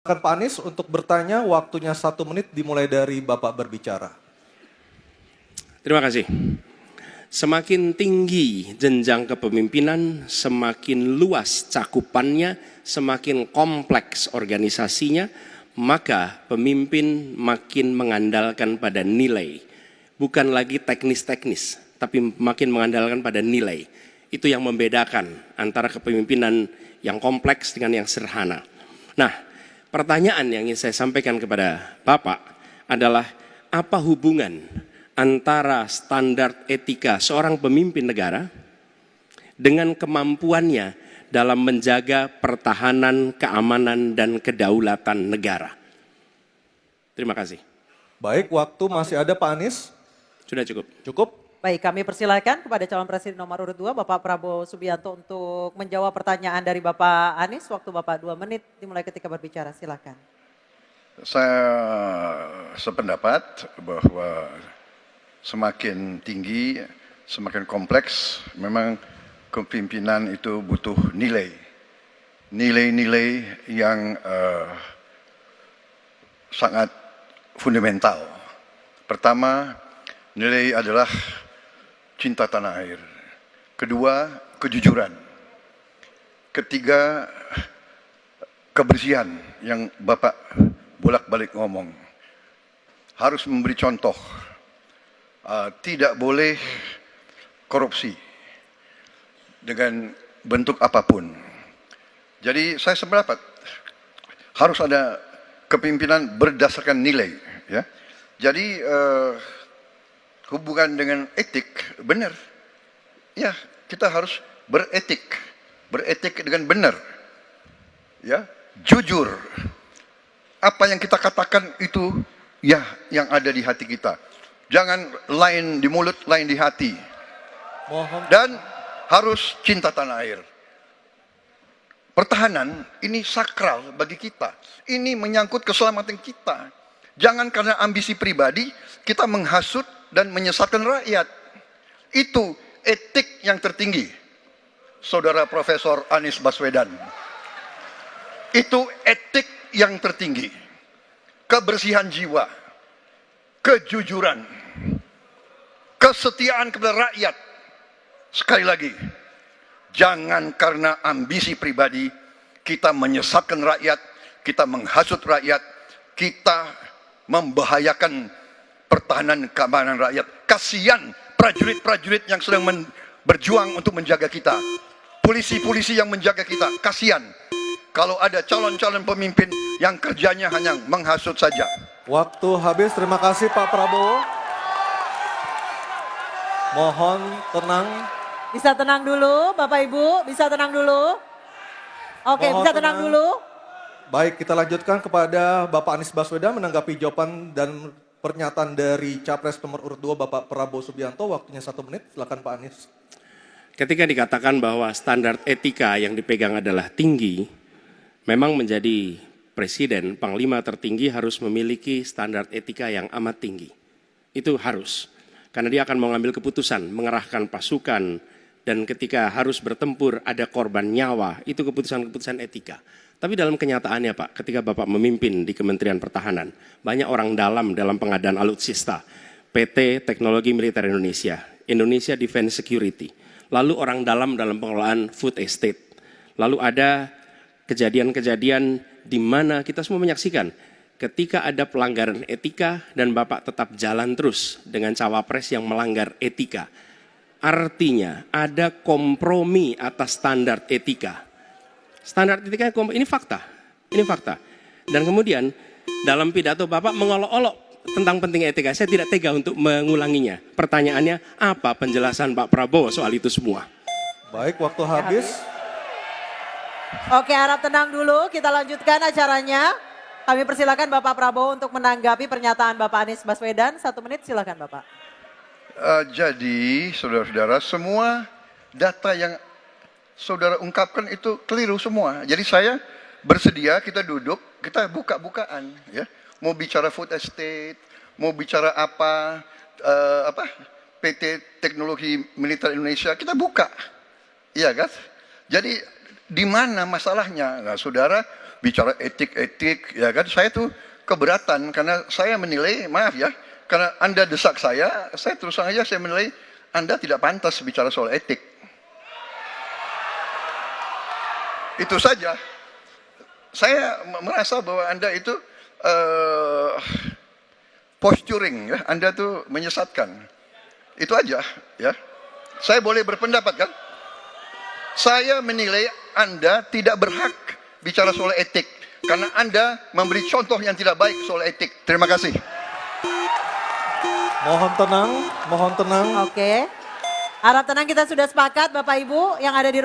Pak Anies untuk bertanya, waktunya 1 menit dimulai dari Bapak berbicara. Terima kasih. Semakin tinggi jenjang kepemimpinan, semakin luas cakupannya, semakin kompleks organisasinya, maka pemimpin makin mengandalkan pada nilai. Bukan lagi teknis-teknis, tapi makin mengandalkan pada nilai. Itu yang membedakan antara kepemimpinan yang kompleks dengan yang sederhana. Nah, pertanyaan yang ingin saya sampaikan kepada Bapak adalah apa hubungan antara standar etika seorang pemimpin negara dengan kemampuannya dalam menjaga pertahanan, keamanan, dan kedaulatan negara. Terima kasih. Baik, waktu masih ada Pak Anies. Sudah cukup. Cukup? Baik, kami persilakan kepada calon presiden nomor urut 2, Bapak Prabowo Subianto untuk menjawab pertanyaan dari Bapak Anies. Waktu Bapak 2 menit dimulai ketika berbicara, silakan. Saya sependapat bahwa semakin tinggi, semakin kompleks, memang kepemimpinan itu butuh nilai. Nilai-nilai yang sangat fundamental. Pertama, nilai adalah cinta tanah air. Kedua, kejujuran. Ketiga, kebersihan yang Bapak bolak-balik ngomong. Harus memberi contoh. Tidak boleh korupsi dengan bentuk apapun. Jadi saya sependapat harus ada kepemimpinan berdasarkan nilai. Ya. Jadi hubungan dengan etik benar. Ya, kita harus beretik dengan benar. Ya, jujur. Apa yang kita katakan itu ya yang ada di hati kita. Jangan lain di mulut, lain di hati. Dan harus cinta tanah air. Pertahanan ini sakral bagi kita. Ini menyangkut keselamatan kita. Jangan karena ambisi pribadi kita menghasut dan menyesatkan rakyat. Itu etik yang tertinggi. Saudara Profesor Anies Baswedan. Itu etik yang tertinggi. Kebersihan jiwa. Kejujuran. Kesetiaan kepada rakyat. Sekali lagi, jangan karena ambisi pribadi kita menyesatkan rakyat, kita menghasut rakyat, kita membahayakan pertahanan keamanan rakyat. Kasihan prajurit-prajurit yang sedang berjuang untuk menjaga kita. Polisi-polisi yang menjaga kita, kasihan. Kalau ada calon-calon pemimpin yang kerjanya hanya menghasut saja. Waktu habis, terima kasih Pak Prabowo. Mohon tenang. Bisa tenang dulu, Bapak Ibu, bisa tenang dulu. Oke, Mohon bisa tenang dulu. Baik, kita lanjutkan kepada Bapak Anies Baswedan menanggapi jawaban dan pernyataan dari Capres nomor urut 2 Bapak Prabowo Subianto. Waktunya 1 menit, silakan Pak Anies. Ketika dikatakan bahwa standar etika yang dipegang adalah tinggi, memang menjadi presiden, panglima tertinggi harus memiliki standar etika yang amat tinggi. Itu harus. Karena dia akan mengambil keputusan, mengerahkan pasukan, dan ketika harus bertempur ada korban nyawa, itu keputusan-keputusan etika. Tapi dalam kenyataannya Pak, ketika Bapak memimpin di Kementerian Pertahanan, banyak orang dalam pengadaan alutsista, PT Teknologi Militer Indonesia, Indonesia Defense Security, lalu orang dalam pengelolaan food estate, lalu ada kejadian-kejadian di mana kita semua menyaksikan ketika ada pelanggaran etika dan Bapak tetap jalan terus dengan cawapres yang melanggar etika. Artinya ada kompromi atas standar etika. Standar etika ini fakta. Ini fakta. Dan kemudian dalam pidato Bapak mengolok-olok tentang pentingnya etika. Saya tidak tega untuk mengulanginya. Pertanyaannya, apa penjelasan Pak Prabowo soal itu semua? Baik, waktu habis. Oke, harap tenang dulu, kita lanjutkan acaranya. Kami persilakan Bapak Prabowo untuk menanggapi pernyataan Bapak Anies Baswedan. 1 menit, silakan Bapak. Jadi, saudara-saudara, semua data yang saudara ungkapkan itu keliru semua. Jadi saya bersedia kita duduk, kita buka-bukaan, ya. Mau bicara food estate, mau bicara apa PT Teknologi Militer Indonesia, kita buka, iya kan? Jadi di mana masalahnya? Nah, saudara bicara etik-etik, ya kan? Saya tuh keberatan karena saya menilai, maaf ya, karena Anda desak saya terus terang aja saya menilai Anda tidak pantas bicara soal etik. Itu saja. Saya merasa bahwa Anda itu posturing, ya. Anda tuh menyesatkan. Itu aja, ya. Saya boleh berpendapat kan? Saya menilai Anda tidak berhak bicara soal etik karena Anda memberi contoh yang tidak baik soal etik. Terima kasih. Mohon tenang, mohon tenang. Oke. Harap tenang, kita sudah sepakat Bapak Ibu yang ada di ruang